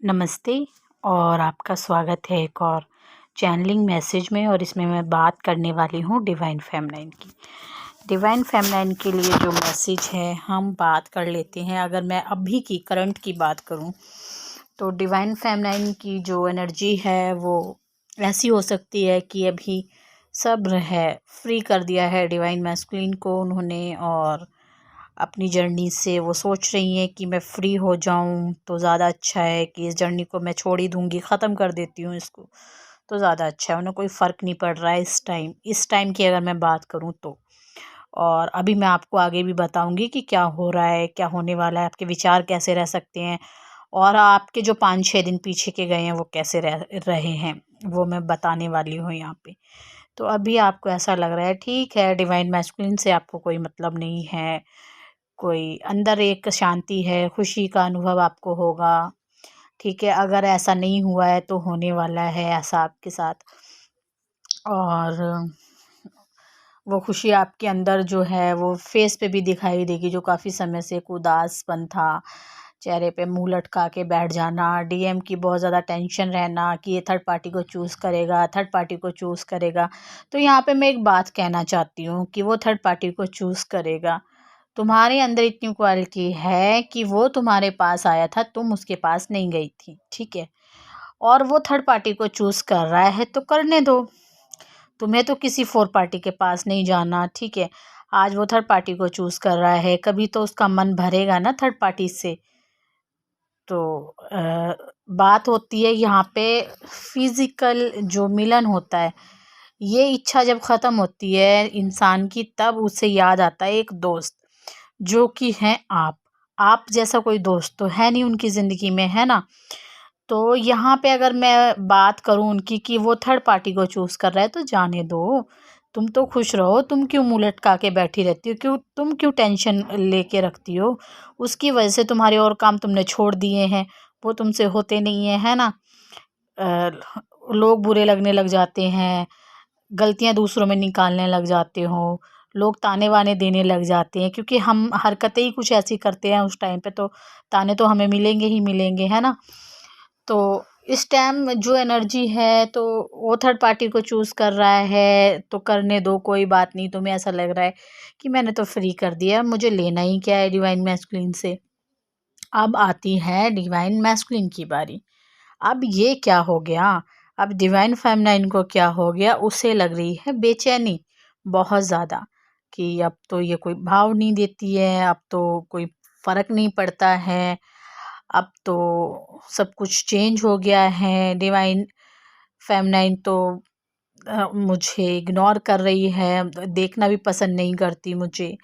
नमस्ते और आपका स्वागत है एक और चैनलिंग मैसेज में। और इसमें मैं बात करने वाली हूँ डिवाइन फेमिनाइन की। डिवाइन फेमिनाइन के लिए जो मैसेज है हम बात कर लेते हैं। अगर मैं अभी की करंट की बात करूँ तो डिवाइन फेमिनाइन की जो एनर्जी है वो ऐसी हो सकती है कि अभी सब्र है, फ्री कर दिया है डिवाइन मैस्कुलिन को उन्होंने, और अपनी जर्नी से वो सोच रही हैं कि मैं फ्री हो जाऊं तो ज़्यादा अच्छा है, कि इस जर्नी को मैं छोड़ ही दूंगी, ख़त्म कर देती हूँ इसको तो ज़्यादा अच्छा है। उन्हें कोई फ़र्क नहीं पड़ रहा है इस टाइम की अगर मैं बात करूँ तो। और अभी मैं आपको आगे भी बताऊंगी कि क्या हो रहा है, क्या होने वाला है, आपके विचार कैसे रह सकते हैं, और आपके जो 5-6 दिन पीछे के गए हैं वो कैसे रहे हैं, वो मैं बताने वाली हूँ यहाँ पे। तो अभी आपको ऐसा लग रहा है ठीक है, डिवाइन मैस्कुलिन से आपको कोई मतलब नहीं है, कोई अंदर एक शांति है, खुशी का अनुभव आपको होगा। ठीक है, अगर ऐसा नहीं हुआ है तो होने वाला है ऐसा आपके साथ। और वो खुशी आपके अंदर जो है वो फेस पे भी दिखाई देगी, जो काफ़ी समय से एक उदासपन था, चेहरे पे मुंह लटका के बैठ जाना, डीएम की बहुत ज़्यादा टेंशन रहना कि ये थर्ड पार्टी को चूज़ करेगा, थर्ड पार्टी को चूज़ करेगा। तो यहाँ पे मैं एक बात कहना चाहती हूँ कि वो थर्ड पार्टी को चूज़ करेगा। तुम्हारे अंदर इतनी क्वालिटी है कि वो तुम्हारे पास आया था, तुम उसके पास नहीं गई थी, ठीक है। और वो थर्ड पार्टी को चूज़ कर रहा है तो करने दो, तुम्हें तो किसी फोर पार्टी के पास नहीं जाना, ठीक है। आज वो थर्ड पार्टी को चूज़ कर रहा है, कभी तो उसका मन भरेगा ना थर्ड पार्टी से। तो बात होती है यहाँ पे फिजिकल जो मिलन होता है, ये इच्छा जब ख़त्म होती है इंसान की, तब उसे याद आता है एक दोस्त, जो कि हैं आप जैसा कोई दोस्त तो है नहीं उनकी ज़िंदगी में, है ना। तो यहाँ पे अगर मैं बात करूँ उनकी कि वो थर्ड पार्टी को चूज़ कर रहा है तो जाने दो, तुम तो खुश रहो। तुम क्यों मुँह लटका के बैठी रहती हो, तुम क्यों टेंशन लेके रखती हो। उसकी वजह से तुम्हारे और काम तुमने छोड़ दिए हैं, वो तुमसे होते नहीं है, है ना। अ, लोग बुरे लगने लग जाते हैं, गलतियाँ दूसरों में निकालने लग जाते हो, लोग ताने वाने देने लग जाते हैं, क्योंकि हम हरकतें ही कुछ ऐसी करते हैं उस टाइम पे, तो ताने तो हमें मिलेंगे ही मिलेंगे, है ना। तो इस टाइम जो एनर्जी है तो वो थर्ड पार्टी को चूज़ कर रहा है तो करने दो, कोई बात नहीं। तुम्हें ऐसा लग रहा है कि मैंने तो फ्री कर दिया, मुझे लेना ही क्या है डिवाइन मैस्कुलिन से। अब आती है डिवाइन मैस्कुलिन की बारी। अब ये क्या हो गया, अब डिवाइन फेमिनाइन को क्या हो गया, उसे लग रही है बेचैनी बहुत ज़्यादा, कि अब तो ये कोई भाव नहीं देती है, अब तो कोई फ़र्क नहीं पड़ता है, अब तो सब कुछ चेंज हो गया है। डिवाइन फेमिनाइन तो मुझे इग्नोर कर रही है, देखना भी पसंद नहीं करती मुझे।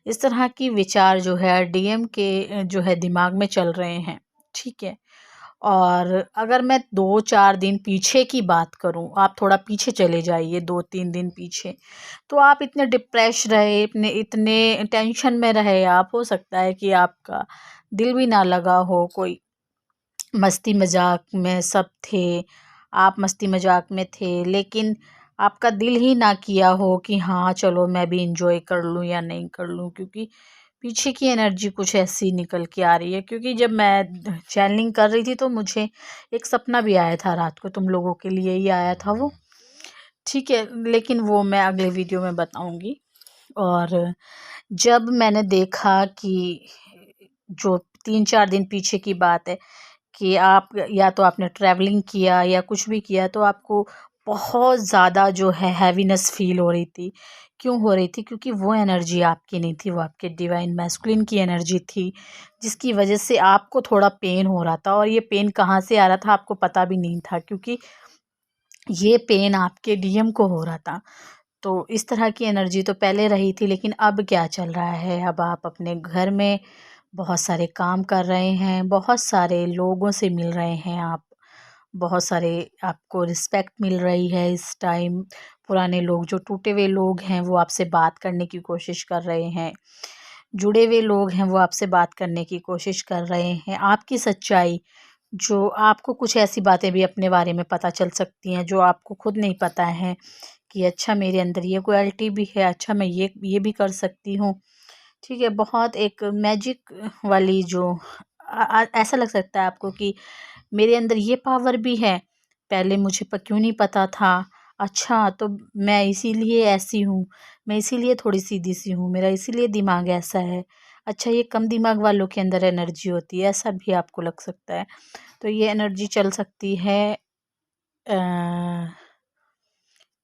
इस तरह की विचार जो है डीएम के जो है दिमाग में चल रहे हैं, ठीक है। और अगर मैं 2-4 दिन पीछे की बात करूँ, आप थोड़ा पीछे चले जाइए 2-3 दिन पीछे, तो आप इतने डिप्रेस रहे, इतने इतने टेंशन में रहे आप, हो सकता है कि आपका दिल भी ना लगा हो, कोई मस्ती मजाक में सब थे, आप मस्ती मजाक में थे, लेकिन आपका दिल ही ना किया हो कि हाँ चलो मैं भी इंजॉय कर लूँ या नहीं कर लूँ, क्योंकि पीछे की एनर्जी कुछ ऐसी निकल के आ रही है। क्योंकि जब मैं चैनलिंग कर रही थी तो मुझे एक सपना भी आया था रात को, तुम लोगों के लिए ही आया था वो, ठीक है, लेकिन वो मैं अगले वीडियो में बताऊंगी। और जब मैंने देखा कि जो 3-4 दिन पीछे की बात है, कि आप या तो आपने ट्रैवलिंग किया या कुछ भी किया तो आपको बहुत ज़्यादा जो है हैवीनेस फ़ील हो रही थी। क्यों हो रही थी? क्योंकि वो एनर्जी आपकी नहीं थी, वो आपके डिवाइन मैस्कुलिन की एनर्जी थी, जिसकी वजह से आपको थोड़ा पेन हो रहा था, और ये पेन कहाँ से आ रहा था आपको पता भी नहीं था, क्योंकि ये पेन आपके डीएम को हो रहा था। तो इस तरह की एनर्जी तो पहले रही थी, लेकिन अब क्या चल रहा है, अब आप अपने घर में बहुत सारे काम कर रहे हैं, बहुत सारे लोगों से मिल रहे हैं आप, बहुत सारे आपको रिस्पेक्ट मिल रही है इस टाइम। पुराने लोग, जो टूटे हुए लोग हैं, वो आपसे बात करने की कोशिश कर रहे हैं, जुड़े हुए लोग हैं वो आपसे बात करने की कोशिश कर रहे हैं। आपकी सच्चाई, जो आपको कुछ ऐसी बातें भी अपने बारे में पता चल सकती हैं जो आपको खुद नहीं पता है, कि अच्छा मेरे अंदर ये क्वालिटी भी है, अच्छा मैं ये भी कर सकती हूँ, ठीक है। बहुत एक मैजिक वाली जो ऐसा लग सकता है आपको कि मेरे अंदर ये पावर भी है, पहले मुझे क्यों नहीं पता था। अच्छा, तो मैं इसीलिए ऐसी हूँ, मैं इसीलिए थोड़ी सीधी सी हूँ, मेरा इसीलिए दिमाग ऐसा है। अच्छा, ये कम दिमाग वालों के अंदर एनर्जी होती है, ऐसा भी आपको लग सकता है। तो ये एनर्जी चल सकती है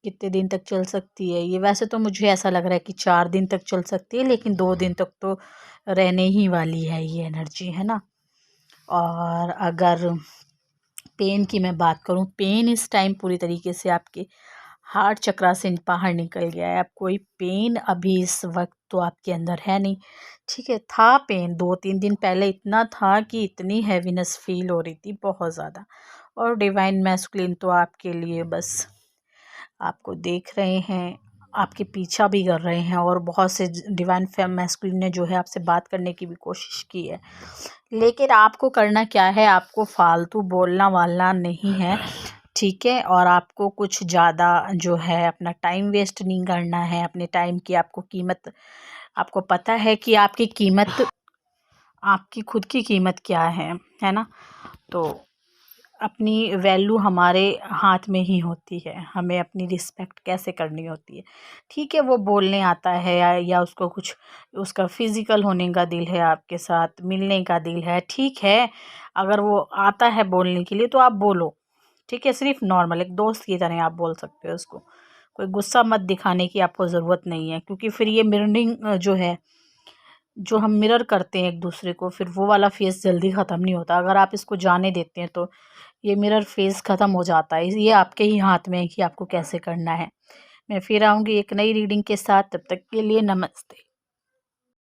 कितने दिन तक चल सकती है ये? वैसे तो मुझे ऐसा लग रहा है कि 4 दिन तक चल सकती है, लेकिन 2 दिन तक तो रहने ही वाली है ये एनर्जी, है ना। और अगर पेन की मैं बात करूँ, पेन इस टाइम पूरी तरीके से आपके हार्ट चक्रा से बाहर निकल गया है। अब कोई पेन अभी इस वक्त तो आपके अंदर है नहीं। ठीक है, था पेन 2-3 दिन पहले, इतना था कि इतनी हैवीनेस फील हो रही थी बहुत ज़्यादा। और डिवाइन मैस्कुलिन तो आपके लिए बस आपको देख रहे हैं, आपके पीछा भी कर रहे हैं, और बहुत से डिवाइन फेम मैस्कुलिन ने जो है आपसे बात करने की भी कोशिश की है। लेकिन आपको करना क्या है, आपको फालतू बोलना वालना नहीं है, ठीक है। और आपको कुछ ज़्यादा जो है अपना टाइम वेस्ट नहीं करना है। अपने टाइम की आपको कीमत, आपको पता है कि आपकी कीमत, आपकी खुद की कीमत क्या है ना। तो अपनी वैल्यू हमारे हाथ में ही होती है, हमें अपनी रिस्पेक्ट कैसे करनी होती है। ठीक है, वो बोलने आता है या उसको कुछ, उसका फिज़िकल होने का दिल है, आपके साथ मिलने का दिल है, ठीक है। अगर वो आता है बोलने के लिए तो आप बोलो, ठीक है। सिर्फ नॉर्मल एक दोस्त की तरह आप बोल सकते हो उसको। कोई गुस्सा मत दिखाने की आपको ज़रूरत नहीं है, क्योंकि फिर ये मिररिंग जो है, जो हम मिरर करते हैं एक दूसरे को, फिर वो वाला फेस जल्दी ख़त्म नहीं होता। अगर आप इसको जाने देते हैं तो ये मिरर फेस ख़त्म हो जाता है। ये आपके ही हाथ में है कि आपको कैसे करना है। मैं फिर आऊँगी एक नई रीडिंग के साथ, तब तक के लिए नमस्ते।